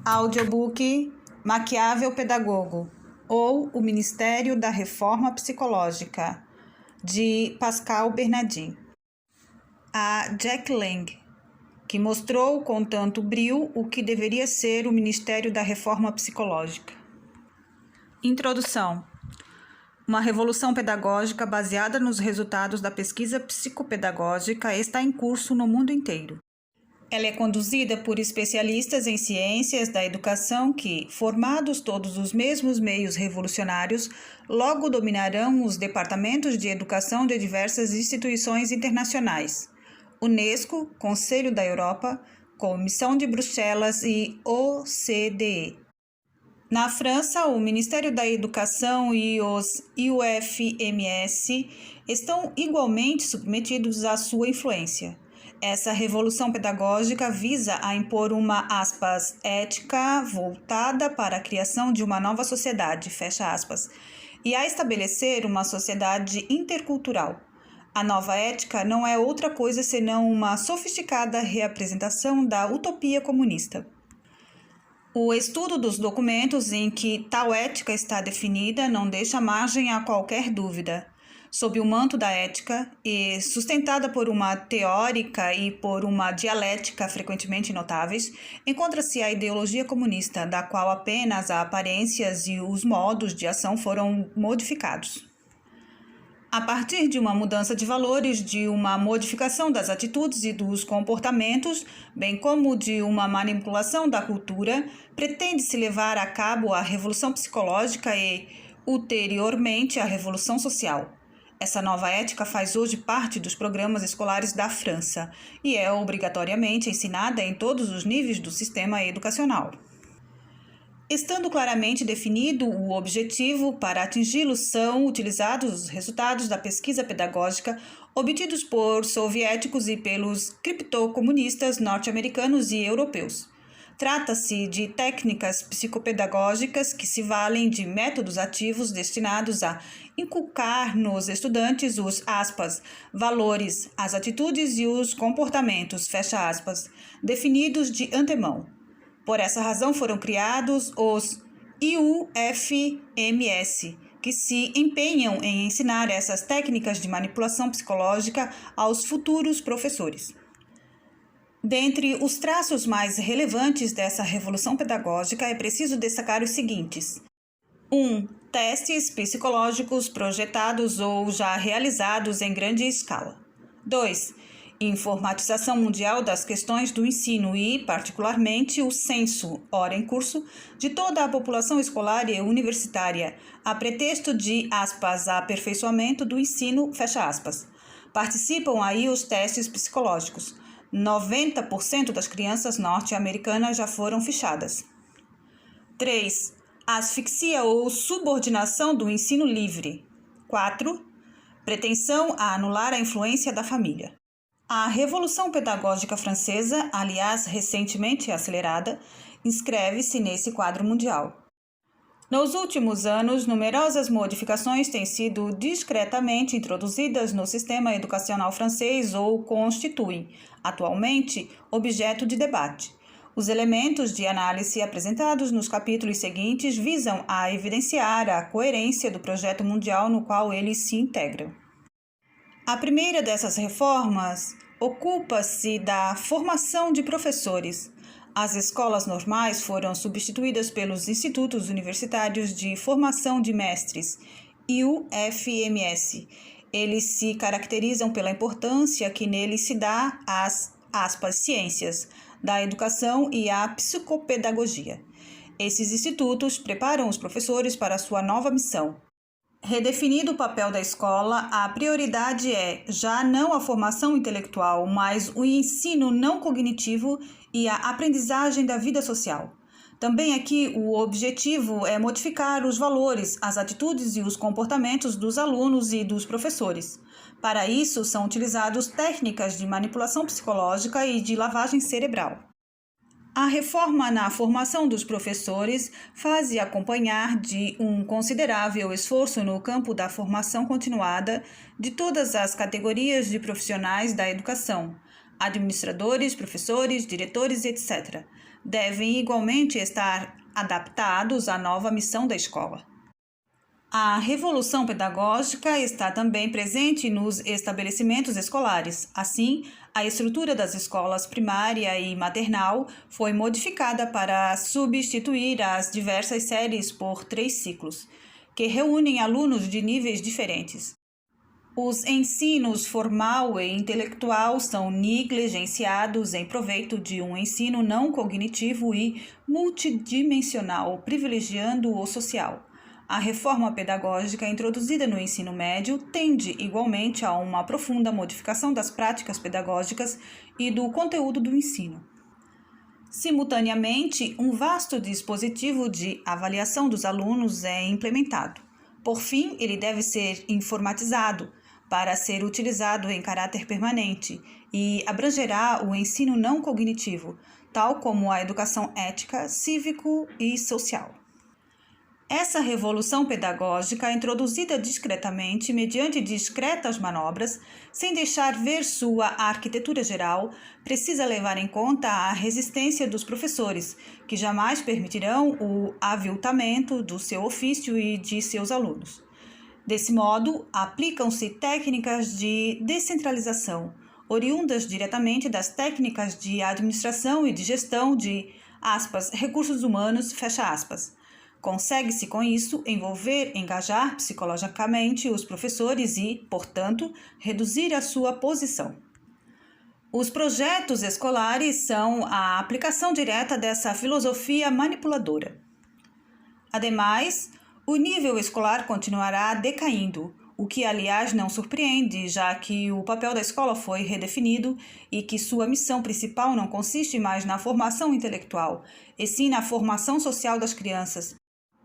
Audiobook Maquiavel Pedagogo ou O Ministério da Reforma Psicológica, de Pascal Bernardin. A Jack Lang, que mostrou com tanto brio o que deveria ser o Ministério da Reforma Psicológica. Introdução. Uma revolução pedagógica baseada nos resultados da pesquisa psicopedagógica está em curso no mundo inteiro. Ela é conduzida por especialistas em ciências da educação que, formados todos os mesmos meios revolucionários, logo dominarão os departamentos de educação de diversas instituições internacionais: Unesco, Conselho da Europa, Comissão de Bruxelas e OCDE. Na França, o Ministério da Educação e os IUFMS estão igualmente submetidos à sua influência. Essa revolução pedagógica visa a impor uma, ética voltada para a criação de uma nova sociedade, e a estabelecer uma sociedade intercultural. A nova ética não é outra coisa senão uma sofisticada reapresentação da utopia comunista. O estudo dos documentos em que tal ética está definida não deixa margem a qualquer dúvida. Sob o manto da ética, e sustentada por uma teórica e por uma dialética frequentemente notáveis, encontra-se a ideologia comunista, da qual apenas as aparências e os modos de ação foram modificados. A partir de uma mudança de valores, de uma modificação das atitudes e dos comportamentos, bem como de uma manipulação da cultura, pretende-se levar a cabo a revolução psicológica e, ulteriormente, a revolução social. Essa nova ética faz hoje parte dos programas escolares da França e é obrigatoriamente ensinada em todos os níveis do sistema educacional. Estando claramente definido o objetivo, para atingi-lo são utilizados os resultados da pesquisa pedagógica obtidos por soviéticos e pelos criptocomunistas norte-americanos e europeus. Trata-se de técnicas psicopedagógicas que se valem de métodos ativos destinados a inculcar nos estudantes os valores, as atitudes e os comportamentos, definidos de antemão. Por essa razão foram criados os IUFMS, que se empenham em ensinar essas técnicas de manipulação psicológica aos futuros professores. Dentre os traços mais relevantes dessa revolução pedagógica, é preciso destacar os seguintes: 1. Testes psicológicos projetados ou já realizados em grande escala. 2. Informatização mundial das questões do ensino e, particularmente, o censo, ora em curso, de toda a população escolar e universitária, a pretexto de, aperfeiçoamento do ensino, Participam aí os testes psicológicos. 90% das crianças norte-americanas já foram fichadas. 3. Asfixia ou subordinação do ensino livre. 4. Pretensão a anular a influência da família. A Revolução Pedagógica Francesa, aliás, recentemente acelerada, inscreve-se nesse quadro mundial. Nos últimos anos, numerosas modificações têm sido discretamente introduzidas no sistema educacional francês ou constituem, atualmente, objeto de debate. Os elementos de análise apresentados nos capítulos seguintes visam a evidenciar a coerência do projeto mundial no qual eles se integram. A primeira dessas reformas ocupa-se da formação de professores. As escolas normais foram substituídas pelos institutos universitários de formação de mestres, IUFMS. Eles se caracterizam pela importância que neles se dá às ciências da educação e à psicopedagogia. Esses institutos preparam os professores para a sua nova missão. Redefinido o papel da escola, a prioridade é já não a formação intelectual, mas o ensino não cognitivo e a aprendizagem da vida social. Também aqui o objetivo é modificar os valores, as atitudes e os comportamentos dos alunos e dos professores. Para isso, são utilizadas técnicas de manipulação psicológica e de lavagem cerebral. A reforma na formação dos professores faz-se acompanhar de um considerável esforço no campo da formação continuada de todas as categorias de profissionais da educação, Administradores, professores, diretores, etc., devem igualmente estar adaptados à nova missão da escola. A revolução pedagógica está também presente nos estabelecimentos escolares. Assim, a estrutura das escolas primária e maternal foi modificada para substituir as diversas séries por 3 ciclos, que reúnem alunos de níveis diferentes. Os ensinos formal e intelectual são negligenciados em proveito de um ensino não cognitivo e multidimensional, privilegiando o social. A reforma pedagógica introduzida no ensino médio tende igualmente a uma profunda modificação das práticas pedagógicas e do conteúdo do ensino. Simultaneamente, um vasto dispositivo de avaliação dos alunos é implementado. Por fim, ele deve ser informatizado para ser utilizado em caráter permanente e abrangerá o ensino não cognitivo, tal como a educação ética, cívico e social. Essa revolução pedagógica, introduzida discretamente mediante discretas manobras, sem deixar ver sua arquitetura geral, precisa levar em conta a resistência dos professores, que jamais permitirão o aviltamento do seu ofício e de seus alunos. Desse modo, aplicam-se técnicas de descentralização, oriundas diretamente das técnicas de administração e de gestão de, recursos humanos, Consegue-se com isso engajar psicologicamente os professores e, portanto, reduzir a sua posição. Os projetos escolares são a aplicação direta dessa filosofia manipuladora. Ademais, o nível escolar continuará decaindo, o que, aliás, não surpreende, já que o papel da escola foi redefinido e que sua missão principal não consiste mais na formação intelectual, e sim na formação social das crianças,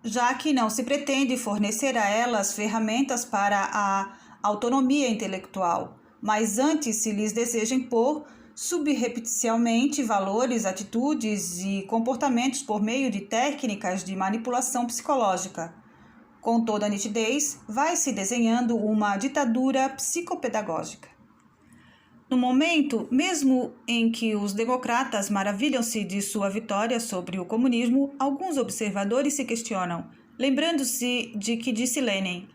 já que não se pretende fornecer a elas ferramentas para a autonomia intelectual, mas antes se lhes deseja impor subrepticialmente valores, atitudes e comportamentos por meio de técnicas de manipulação psicológica. Com toda a nitidez, vai se desenhando uma ditadura psicopedagógica. No momento mesmo em que os democratas maravilham-se de sua vitória sobre o comunismo, alguns observadores se questionam, lembrando-se de que disse Lenin,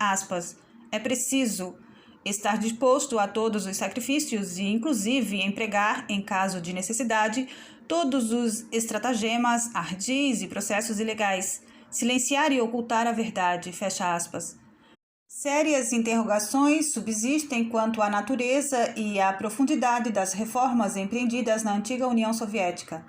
é preciso estar disposto a todos os sacrifícios e, inclusive, empregar, em caso de necessidade, todos os estratagemas, ardis e processos ilegais, silenciar e ocultar a verdade, Sérias interrogações subsistem quanto à natureza e à profundidade das reformas empreendidas na antiga União Soviética.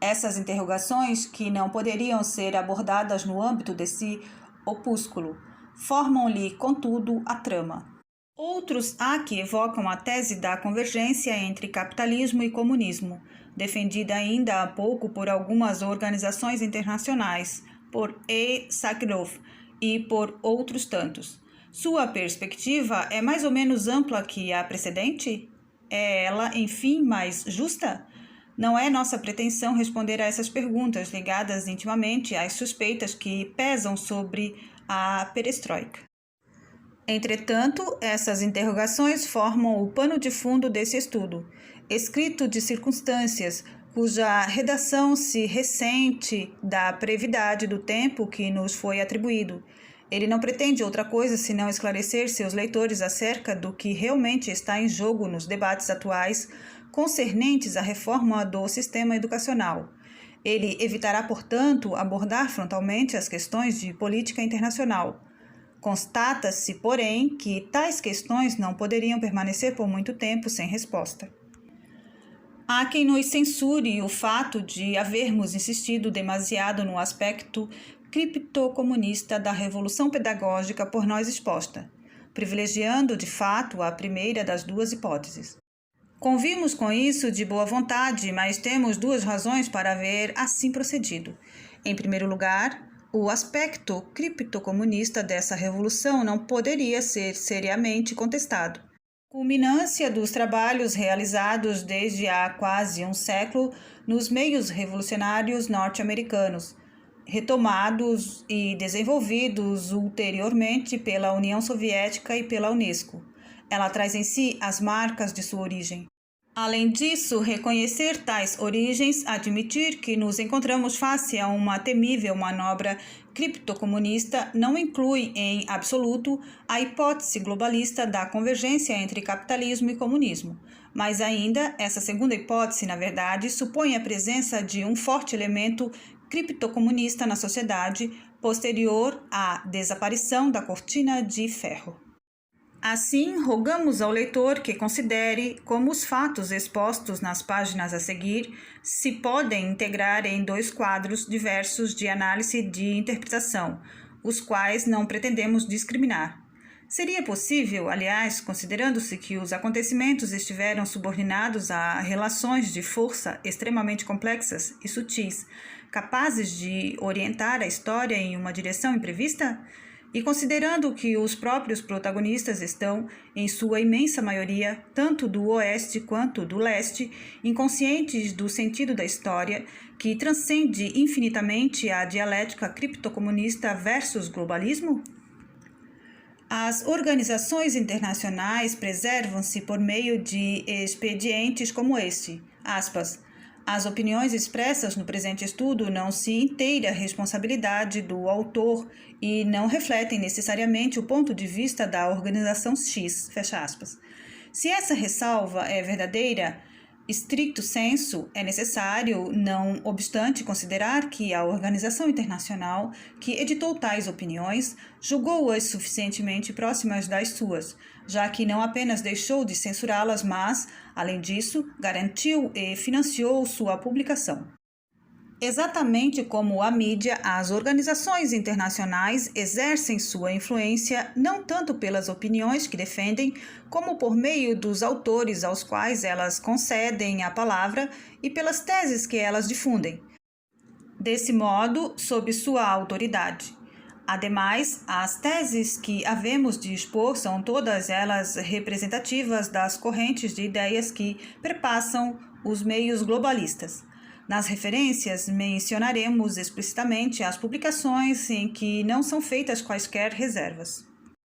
Essas interrogações, que não poderiam ser abordadas no âmbito desse opúsculo, formam-lhe, contudo, a trama. Outros há que evocam a tese da convergência entre capitalismo e comunismo, defendida ainda há pouco por algumas organizações internacionais, por E. Sakharov e por outros tantos. Sua perspectiva é mais ou menos ampla que a precedente? É ela, enfim, mais justa? Não é nossa pretensão responder a essas perguntas, ligadas intimamente às suspeitas que pesam sobre a perestroika. Entretanto, essas interrogações formam o pano de fundo desse estudo, escrito de circunstâncias, cuja redação se ressente da brevidade do tempo que nos foi atribuído. Ele não pretende outra coisa senão esclarecer seus leitores acerca do que realmente está em jogo nos debates atuais concernentes à reforma do sistema educacional. Ele evitará, portanto, abordar frontalmente as questões de política internacional. Constata-se, porém, que tais questões não poderiam permanecer por muito tempo sem resposta. Há quem nos censure o fato de havermos insistido demasiado no aspecto criptocomunista da revolução pedagógica por nós exposta, privilegiando, de fato, a primeira das duas hipóteses. Convimos com isso de boa vontade, mas temos 2 razões para haver assim procedido. Em primeiro lugar, o aspecto criptocomunista dessa revolução não poderia ser seriamente contestado. Culminância dos trabalhos realizados desde há quase um século nos meios revolucionários norte-americanos, retomados e desenvolvidos ulteriormente pela União Soviética e pela Unesco. Ela traz em si as marcas de sua origem. Além disso, reconhecer tais origens, admitir que nos encontramos face a uma temível manobra criptocomunista não inclui, em absoluto, a hipótese globalista da convergência entre capitalismo e comunismo. Mas ainda, essa segunda hipótese, na verdade, supõe a presença de um forte elemento criptocomunista na sociedade posterior à desaparição da cortina de ferro. Assim, rogamos ao leitor que considere como os fatos expostos nas páginas a seguir se podem integrar em dois quadros diversos de análise e de interpretação, os quais não pretendemos discriminar. Seria possível, aliás, considerando-se que os acontecimentos estiveram subordinados a relações de força extremamente complexas e sutis, capazes de orientar a história em uma direção imprevista? E considerando que os próprios protagonistas estão, em sua imensa maioria, tanto do oeste quanto do leste, inconscientes do sentido da história, que transcende infinitamente a dialética criptocomunista versus globalismo? As organizações internacionais preservam-se por meio de expedientes como este, aspas, as opiniões expressas no presente estudo não se inteira responsabilidade do autor e não refletem necessariamente o ponto de vista da organização X, fecha aspas. Se essa ressalva é verdadeira, stricto sensu, é necessário, não obstante, considerar que a organização internacional que editou tais opiniões julgou-as suficientemente próximas das suas, já que não apenas deixou de censurá-las, mas, além disso, garantiu e financiou sua publicação. Exatamente como a mídia, as organizações internacionais exercem sua influência não tanto pelas opiniões que defendem, como por meio dos autores aos quais elas concedem a palavra e pelas teses que elas difundem. Desse modo, sob sua autoridade. Ademais, as teses que havemos de expor são todas elas representativas das correntes de ideias que perpassam os meios globalistas. Nas referências, mencionaremos explicitamente as publicações em que não são feitas quaisquer reservas.